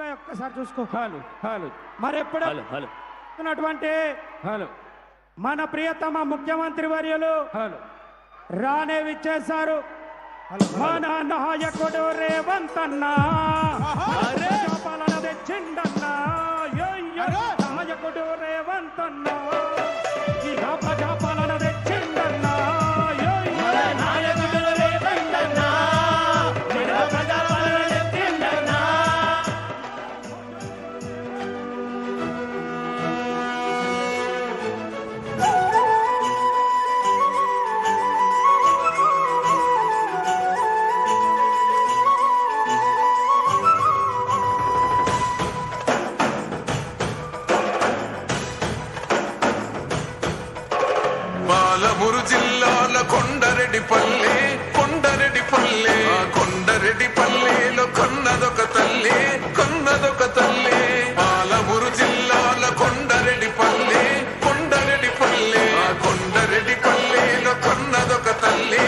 అబ్బాయి ఒక్కసారి చూసుకో. హలో హలో మరి ఎప్పుడు హలో హలో హలో మన ప్రియతమ ముఖ్యమంత్రి వర్యులు హలో రానే విచ్చేశారు. మన నాయకుడు రేవంత్ అన్న పాలన తెచ్చిండన్నా. నాయకుడు రేవంత్ అన్న ప్రజాపాలన తెచ్చిండన్నా. నాయకుడు రేవంత్ అన్న ప్రజాపాలన తెచ్చిండన్నా. పాలమూరు జిల్లాల కొండరెడ్డిపల్లె కొండరెడ్డిపల్లెలో కొన్నదొక తల్లి పాలమూరు జిల్లాల కొండరెడ్డిపల్లె కొండరెడ్డిపల్లెలో కొన్నదొక తల్లి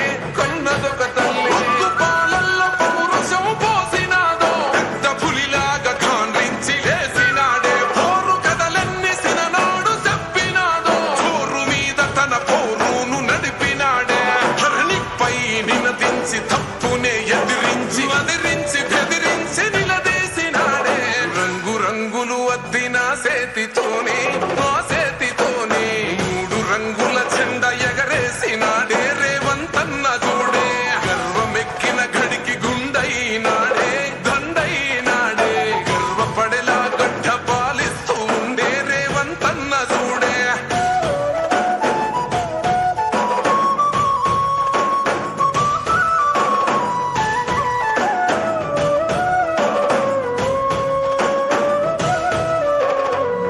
పాలల్లో పౌరుషం పోసినాదో పెద్ద పులిలాగా కాండ్రించి లేసినాడే. పోరు కథలన్నీ సిననాడు చెప్పినాదో చోరు మీద తన పోరును నడిపినాడే. ధరణిపై నినదించి తప్పునే ఎదిరించి బెదిరించి నిలదీసినాడే. రంగు రంగులు అద్దిన సేతితోనే మూడు రంగుల జెండా ఎగరేసినాడే. రేవంతన్న చూడే గర్వమెక్కిన గడికి గుండైనాడే దండైనాడే. గర్వపడేలా గడ్డ పాలిస్తూ ఉండే రేవంతన్న చూడే.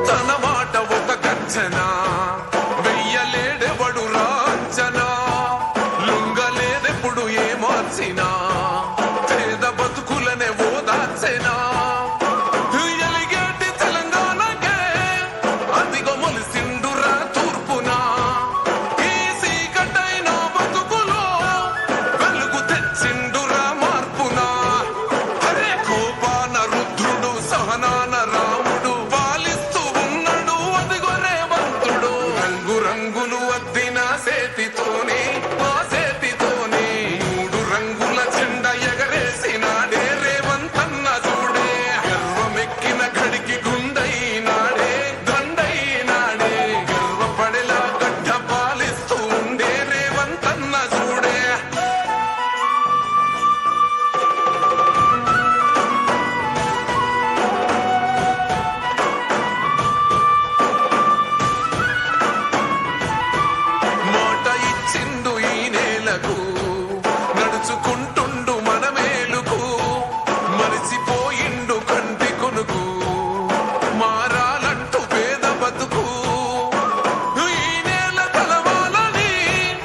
తన మాట ఒక గర్జన వెయ్యలేడెవడు రాంచన. లొంగలేదెప్పుడు ఏ మార్చినా పేద బతుకులనే ఓదార్చెనా. ఎలిగేటి తెలంగాణకే అదిగో మొలిసిండురా తూర్పున. ఈ సీకటైన బతుకులో వెలుగు తెచ్చిండురా మార్పున. హరే కోపాన రుద్రుడు సహనాన రాముడు పాలిస్తూ ఉన్నాడు అదిగో రేవంతుడు. రంగు రంగులు అద్దిన సేతితోనే మూడు రంగుల జెండా ఎగరేసినాడే. రేవంతన్న చూడే గర్వమెక్కిన గడికి గుండైనాడే దండైనాడే. గర్వపడేలా గడ్డ పాలిస్తూ ఉండే రేవంతన్న చూడే. మాట ఇచ్చిండు ఈ నేలకు నడుచుకుంటుండు మన మేలుకు. మరిచిపోయిండు కంటి కొనుకు మారాలంటూ పేద బతుకు. ఈ నేల కలవాలని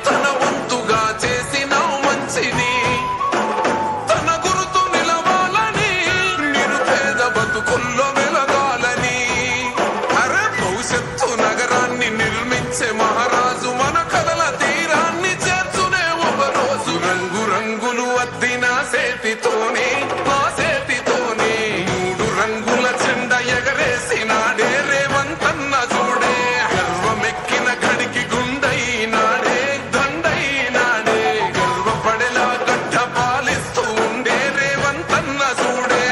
తన వంతుగా చేసిన మంచిని. తన గురుతు నిలవాలని నిరుపేద బతుకుల్లో వెలగాలని. అరే భవిష్యత్తు నగరాన్ని నిర్మించే మహారాజు మన కలల తీరాన్ని చేర్చునే ఒక రోజు. రంగు రంగులు అద్దిన సేతితోనే మూడు రంగుల జెండా ఎగరేసినాడే. రేవంతన్న చూడే గర్వమెక్కిన గడికి గుండైనాడే దండైనాడే. గర్వపడేలా గడ్డ పాలిస్తూ ఉండే రేవంతన్న చూడే.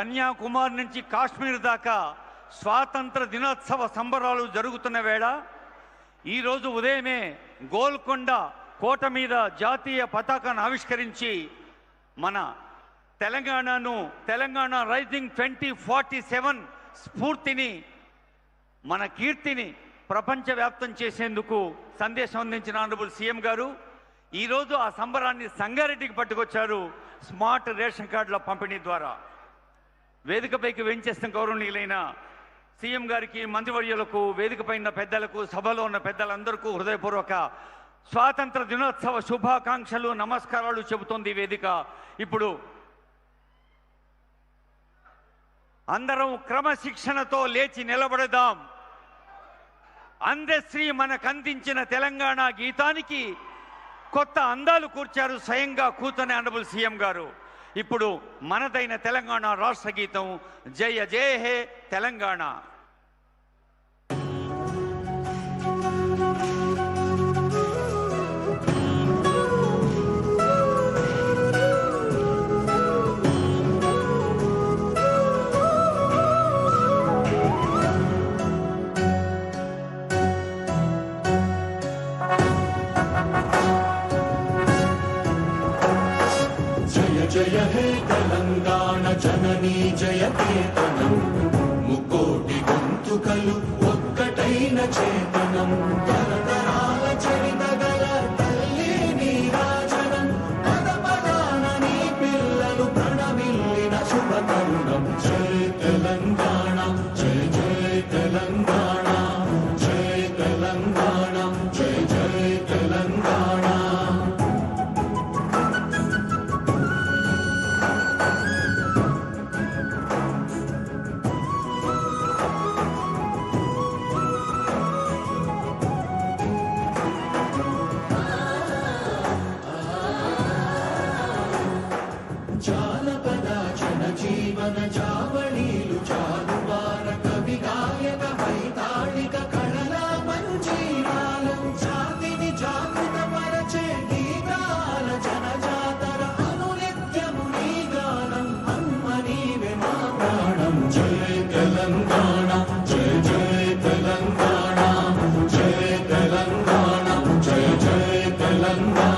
కన్యాకుమారి నుంచి కాశ్మీర్ దాకా స్వాతంత్ర దినోత్సవ సంబరాలు జరుగుతున్న వేళ ఈరోజు ఉదయమే గోల్కొండ కోట మీద జాతీయ పతాకాన్ని ఆవిష్కరించి మన తెలంగాణ రైజింగ్ 2047 స్ఫూర్తిని, మన కీర్తిని ప్రపంచవ్యాప్తం చేసేందుకు సందేశం అందించిన ఆనరబుల్ సీఎం గారు ఈరోజు ఆ సంబరాన్ని సంగారెడ్డికి పట్టుకొచ్చారు స్మార్ట్ రేషన్ కార్డుల పంపిణీ ద్వారా. వేదికపైకి వెంచేస్తున్న గౌరవనీయులైన సీఎం గారికి, మంత్రివర్యులకు, వేదికపైన పెద్దలకు, సభలో ఉన్న పెద్దలందరికీ హృదయపూర్వక స్వాతంత్ర దినోత్సవ శుభాకాంక్షలు, నమస్కారాలు చెబుతోంది ఈ వేదిక. ఇప్పుడు అందరం క్రమశిక్షణతో లేచి నిలబడదాం. అందశ్రీ మనకు అందించిన తెలంగాణ గీతానికి కొత్త అందాలు కూర్చారు స్వయంగా కూర్చొని ఆనరబుల్ సీఎం గారు. ఇప్పుడు మనదైన తెలంగాణ రాష్ట్ర గీతం జయ జయ హే తెలంగాణ. జయ హే తెలంగాణ జననీ జయకేతనం, ముకోటి గొంతుకలు ఒక్కటైన చేతనం, తరతరాల చరితగల తల్లి నీరాజనం, పద పదాన నీ పిల్లలు ప్రణమిల్లిన శుభతరుణం. జయ తెలంగాణ, జయ జయ తెలంగాణ, జయ తెలంగాణ, జయ జయ తెలంగాణ. జానపద జనజీవన జావళీలు జాలువార కవి గాయక వైతాళిక కళల మంజీరాలం, జాతిని జాగృత పరచే గీతాల జనజాతర అనునిత్యము నీ గానం, అమ్మ నీవే మా ప్రాణం. జయ తెలంగాణ, జయ జయ తెలంగాణ, జయ తెలంగాణ, జయ జయ తెలంగాణ.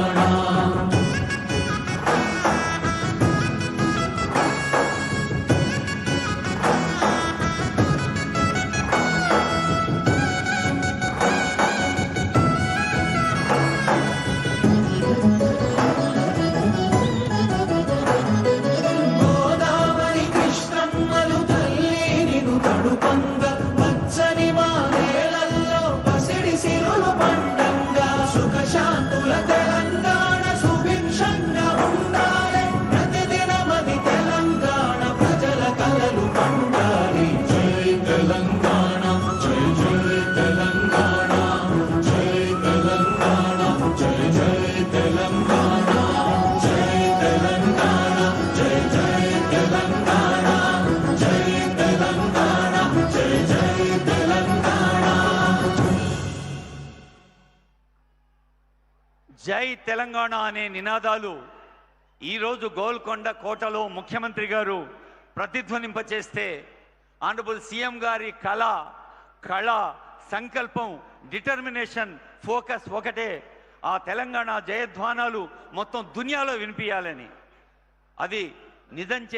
గోదావరి కృష్ణమ్మలు తల్లి నిను తడుపంగ, పచ్చని మా నేలల్లో పసిడి సిరులు పండంగా, సుఖశాంతుల తెలంగాణ సుభిక్షంగా ఉండాలి. ప్రతిదినమది తెలంగాణ ప్రజల కలలు పండాలి. జై తెలంగాణ, జై జై తెలంగాణ, జై తెలంగాణ, జై జై తెలంగాణ, జై తెలంగాణ, జై జై తెలంగాణ, జై తెలంగాణ, జై జై తెలంగాణ. జై తెలంగాణ అనే నినాదాలు ఈరోజు గోల్కొండ కోటలో ముఖ్యమంత్రి గారు ప్రతిధ్వనింపచేస్తే ఆనరబుల్ సీఎం గారి కళ, సంకల్పం, డిటర్మినేషన్, ఫోకస్ ఒకటే, ఆ తెలంగాణ జయధ్వానాలు మొత్తం దునియాలో వినిపించాలని. అది నిజం చేసి